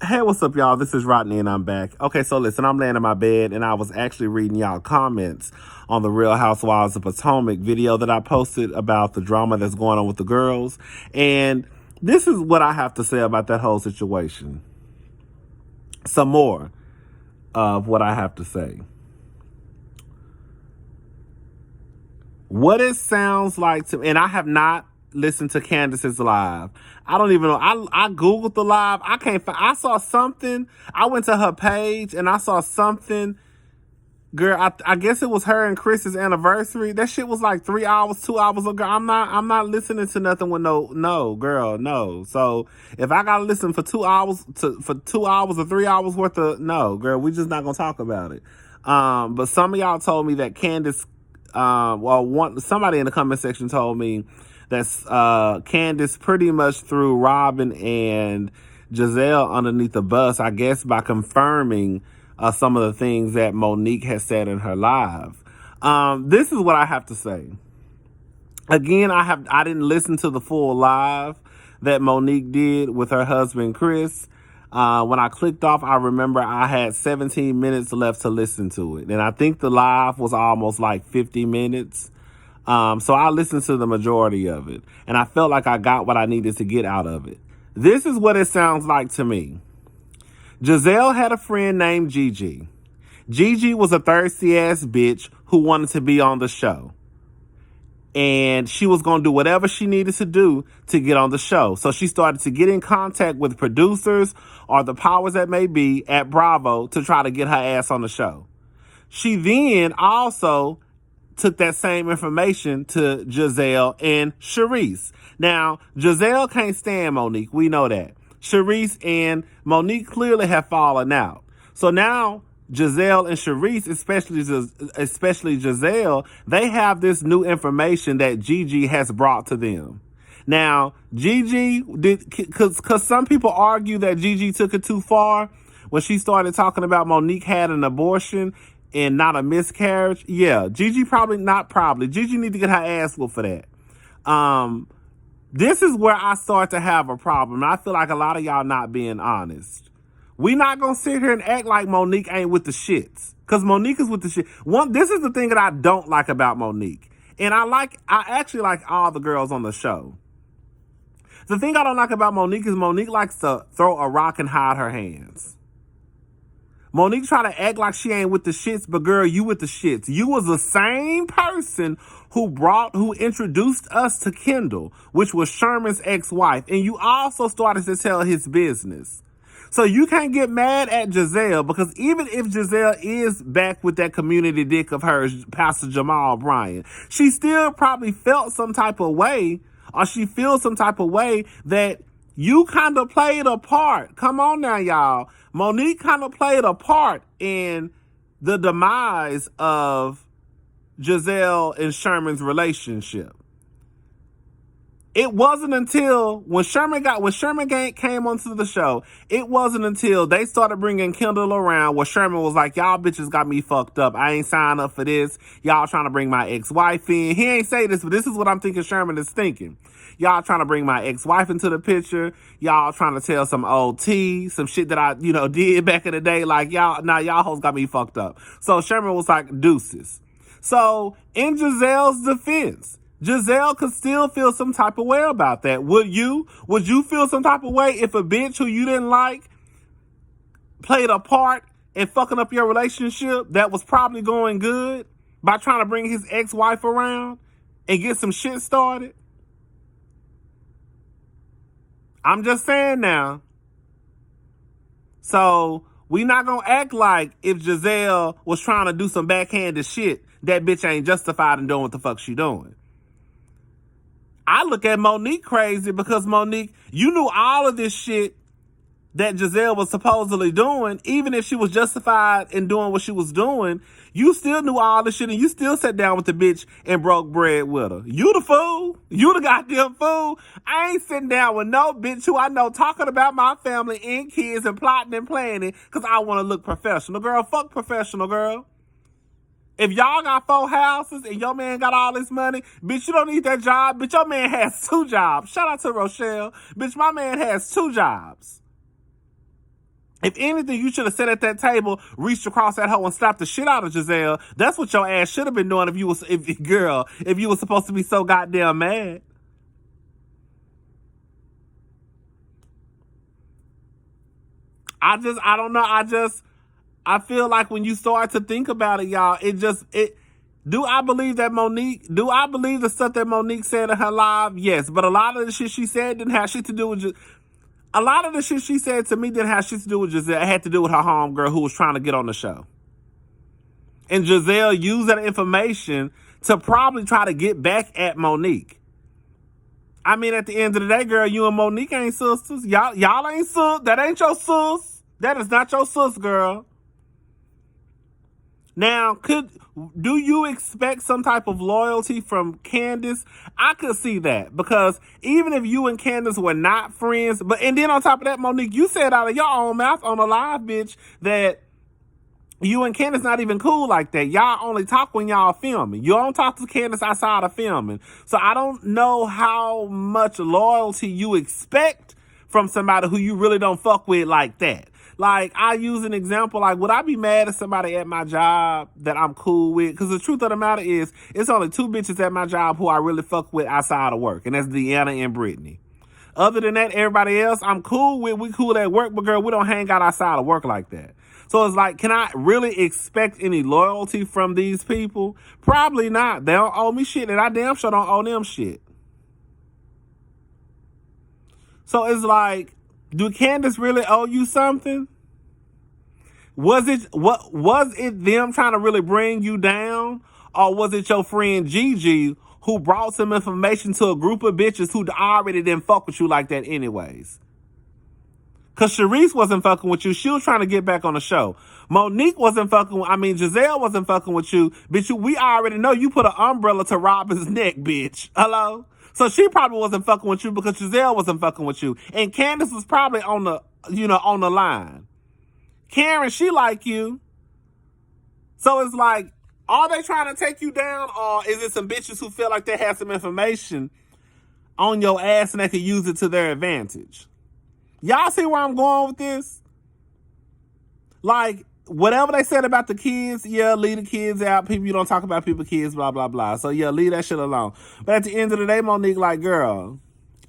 Hey, what's up, y'all? This is Rodney, and I'm back. Okay, so listen, I'm laying in my bed, and I was actually reading y'all comments on the Real Housewives of Potomac video that I posted about the drama that's going on with the girls. And this is what I have to say about that whole situation. Some more of what I have to say. What it sounds like to me, and I have not listened to Candace's live. I don't even know. I Googled the live. I can't find, I saw something. I went to her page and I saw something. Girl, I guess it was her and Chris's anniversary. That shit was like 3 hours, 2 hours ago. I'm not listening to nothing with no, girl, no. So if I gotta listen for 2 hours for 2 hours or 3 hours worth of, no, girl, we just not gonna talk about it. But some of y'all told me that Candace, somebody in the comment section told me that Candace pretty much threw Robin and Giselle underneath the bus, I guess, by confirming some of the things that Monique has said in her live. This is what I have to say. Again, I didn't listen to the full live that Monique did with her husband Chris. When I clicked off, I remember I had 17 minutes left to listen to it. And I think the live was almost like 50 minutes. So I listened to the majority of it. And I felt like I got what I needed to get out of it. This is what it sounds like to me. Giselle had a friend named Gigi. Gigi was a thirsty-ass bitch who wanted to be on the show. And she was going to do whatever she needed to do to get on the show. So she started to get in contact with producers or the powers that may be at Bravo to try to get her ass on the show. She then also took that same information to Giselle and Charisse. Now, Giselle can't stand Monique. We know that. Charisse and Monique clearly have fallen out. So now Giselle and Charisse, especially Giselle, they have this new information that Gigi has brought to them. Now, Gigi because some people argue that Gigi took it too far when she started talking about Monique had an abortion and not a miscarriage. Yeah, Gigi Gigi need to get her ass whooped for that. This is where I start to have a problem. I feel like a lot of y'all not being honest. We not gonna sit here and act like Monique ain't with the shits. Cause Monique is with the shit. This is the thing that I don't like about Monique. And I actually like all the girls on the show. The thing I don't like about Monique is Monique likes to throw a rock and hide her hands. Monique try to act like she ain't with the shits, but girl, you with the shits. You was the same person who introduced us to Kendall, which was Sherman's ex-wife. And you also started to tell his business. So you can't get mad at Giselle, because even if Giselle is back with that community dick of hers, Pastor Jamal Bryant, she still probably felt some type of way, or she feels some type of way that you kind of played a part. Come on now, y'all. Monique kind of played a part in the demise of Giselle and Sherman's relationship. It wasn't until when Sherman came onto the show, it wasn't until they started bringing Kendall around where Sherman was like, y'all bitches got me fucked up. I ain't signed up for this. Y'all trying to bring my ex-wife in. He ain't say this, but this is what I'm thinking Sherman is thinking. Y'all trying to bring my ex-wife into the picture. Y'all trying to tell some old tea, some shit that I, did back in the day. Like, y'all hoes got me fucked up. So Sherman was like, deuces. So in Giselle's defense, Giselle could still feel some type of way about that. Would you feel some type of way if a bitch who you didn't like played a part in fucking up your relationship that was probably going good by trying to bring his ex-wife around and get some shit started? I'm just saying now. So we not gonna act like if Giselle was trying to do some backhanded shit, that bitch ain't justified in doing what the fuck she doing. I look at Monique crazy because Monique, you knew all of this shit that Giselle was supposedly doing. Even if she was justified in doing what she was doing, you still knew all this shit and you still sat down with the bitch and broke bread with her. You the fool. You the goddamn fool. I ain't sitting down with no bitch who I know talking about my family and kids and plotting and planning because I want to look professional. Girl, fuck professional, girl. If y'all got 4 houses and your man got all this money, bitch, you don't need that job. Bitch, your man has 2 jobs. Shout out to Rochelle. Bitch, my man has 2 jobs. If anything, you should have sat at that table, reached across that hoe and slapped the shit out of Giselle. That's what your ass should have been doing if you were supposed to be so goddamn mad. I don't know. I feel like when you start to think about it, y'all, do I believe the stuff that Monique said in her live? Yes. But a lot of the shit she said didn't have shit to do with a lot of the shit she said to me didn't have shit to do with Giselle. It had to do with her homegirl who was trying to get on the show. And Giselle used that information to probably try to get back at Monique. I mean, at the end of the day, girl, you and Monique ain't sisters. Y'all ain't sis. That ain't your sis. That is not your sis, girl. Now, do you expect some type of loyalty from Candace? I could see that, because even if you and Candace were not friends, and then on top of that, Monique, you said out of your own mouth on a live, bitch, that you and Candace not even cool like that. Y'all only talk when y'all filming. You don't talk to Candace outside of filming. So I don't know how much loyalty you expect from somebody who you really don't fuck with like that. Like, I use an example, like, would I be mad at somebody at my job that I'm cool with? Because the truth of the matter is, it's only two bitches at my job who I really fuck with outside of work, and that's Deanna and Brittany. Other than that, everybody else I'm cool with. We cool at work, but girl, we don't hang out outside of work like that. So it's like, can I really expect any loyalty from these people? Probably not. They don't owe me shit, and I damn sure don't owe them shit. So it's like, do Candace really owe you something? Was it them trying to really bring you down? Or was it your friend Gigi who brought some information to a group of bitches who already didn't fuck with you like that anyways? Because Sharice wasn't fucking with you. She was trying to get back on the show. Monique wasn't fucking with, Giselle wasn't fucking with you. Bitch, we already know you put an umbrella to Robin's neck, bitch. Hello? So she probably wasn't fucking with you because Giselle wasn't fucking with you. And Candace was probably on the line. Karen, she like you. So it's like, are they trying to take you down, or is it some bitches who feel like they have some information on your ass and they can use it to their advantage? Y'all see where I'm going with this? Like, whatever they said about the kids, yeah, leave the kids out. People, you don't talk about people's kids, blah, blah, blah. So, yeah, leave that shit alone. But at the end of the day, Monique, like, girl,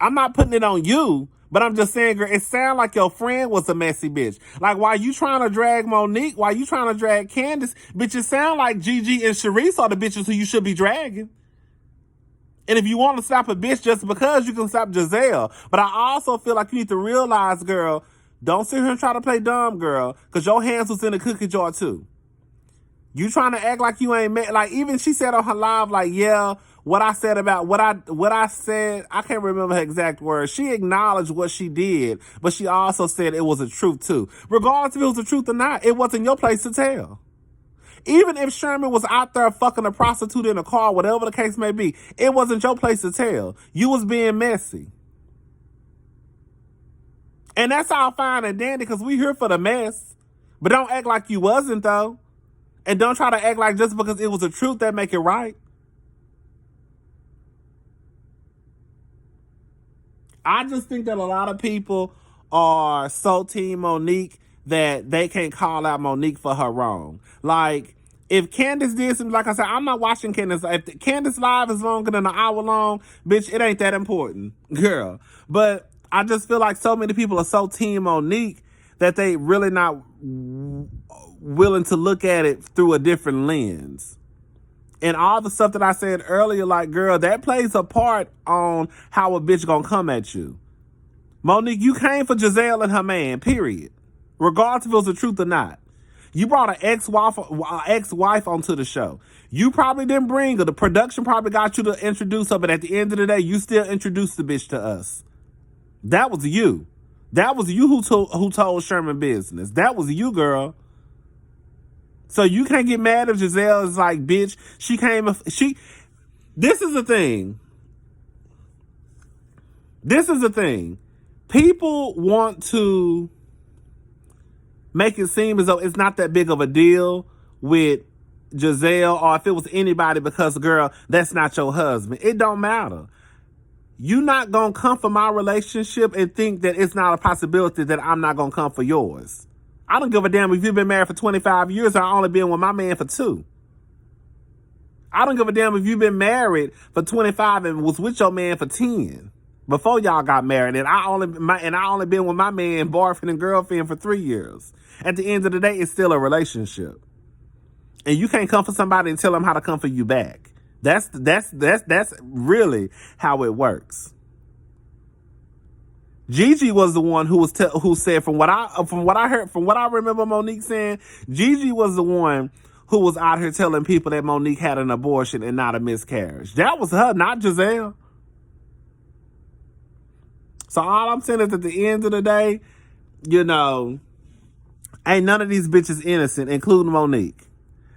I'm not putting it on you, but I'm just saying, girl, it sounds like your friend was a messy bitch. Like, why you trying to drag Monique? Why you trying to drag Candace? Bitch, it sound like Gigi and Sharice are the bitches who you should be dragging. And if you want to stop a bitch just because, you can stop Giselle. But I also feel like you need to realize, girl, don't sit here and try to play dumb, girl, because your hands was in the cookie jar too. You trying to act like you ain't mad. Like, even she said on her live, like, yeah, what I said, I can't remember her exact words. She acknowledged what she did, but she also said it was a truth too. Regardless if it was the truth or not, it wasn't your place to tell. Even if Sherman was out there fucking a prostitute in a car, whatever the case may be, it wasn't your place to tell. You was being messy. And that's all fine and dandy, because we here for the mess. But don't act like you wasn't, though. And don't try to act like just because it was the truth that make it right. I just think that a lot of people are so team Monique that they can't call out Monique for her wrong. Like, if Candace did something, like I said, I'm not watching Candace. If Candace live is longer than an hour long, bitch, it ain't that important, girl. But I just feel like so many people are so team Monique that they really not willing to look at it through a different lens. And all the stuff that I said earlier, like, girl, that plays a part on how a bitch gonna come at you. Monique, you came for Giselle and her man, period. Regardless if it was the truth or not. You brought an ex-wife onto the show. You probably didn't bring her. The production probably got you to introduce her, but at the end of the day, you still introduced the bitch to us. That was you. That was you who told Sherman business. That was you, girl. So you can't get mad if Giselle is like, bitch, this is the thing. This is the thing. People want to make it seem as though it's not that big of a deal with Giselle, or if it was anybody, because, girl, that's not your husband. It don't matter. You not gonna come for my relationship and think that it's not a possibility that I'm not gonna come for yours. I don't give a damn if you've been married for 25 years or I only been with my man for 2. I don't give a damn if you've been married for 25 and was with your man for 10 before y'all got married, and I only been with my man, boyfriend and girlfriend for 3 years. At the end of the day, it's still a relationship, and you can't come for somebody and tell them how to come for you back. That's really how it works. Gigi was the one who said, from what I remember Monique saying, Gigi was the one who was out here telling people that Monique had an abortion and not a miscarriage. That was her, not Giselle. So all I'm saying is, at the end of the day, ain't none of these bitches innocent, including Monique.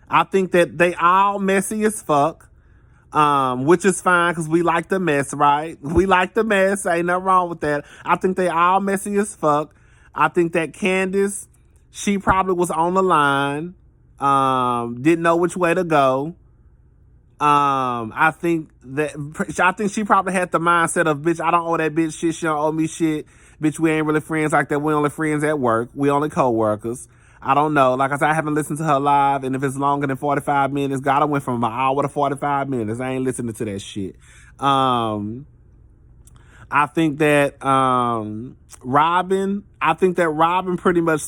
I think that they all messy as fuck, which is fine because we like the mess, right? We like the mess. Ain't nothing wrong with that. I think they all messy as fuck. I think that Candace, she probably was on the line, didn't know which way to go. I think she probably had the mindset of, bitch, I don't owe that bitch shit. She don't owe me shit. Bitch, we ain't really friends like that. We only friends at work. We only co-workers. I don't know. Like I said, I haven't listened to her live, and if it's longer than 45 minutes, God, I went from an hour to 45 minutes. I ain't listening to that shit. I think that Robin pretty much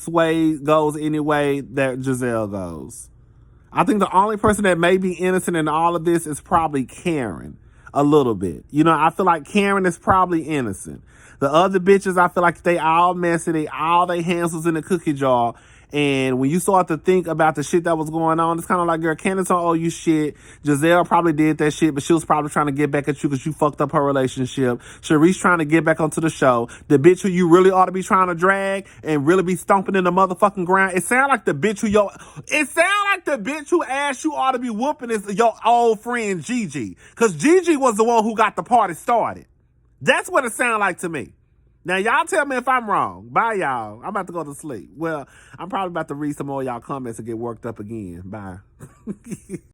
goes any way that Giselle goes. I think the only person that may be innocent in all of this is probably Karen, a little bit. I feel like Karen is probably innocent. The other bitches, I feel like they all messy. All they hands was in the cookie jar. And when you start to think about the shit that was going on, it's kind of like, girl, Candace don't owe you shit. Giselle probably did that shit, but she was probably trying to get back at you because you fucked up her relationship. Sharice trying to get back onto the show. The bitch who you really ought to be trying to drag and really be stomping in the motherfucking ground. It sound like the bitch who asked you ought to be whooping is your old friend Gigi. Because Gigi was the one who got the party started. That's what it sound like to me. Now, y'all tell me if I'm wrong. Bye, y'all. I'm about to go to sleep. Well, I'm probably about to read some more of y'all comments and get worked up again. Bye.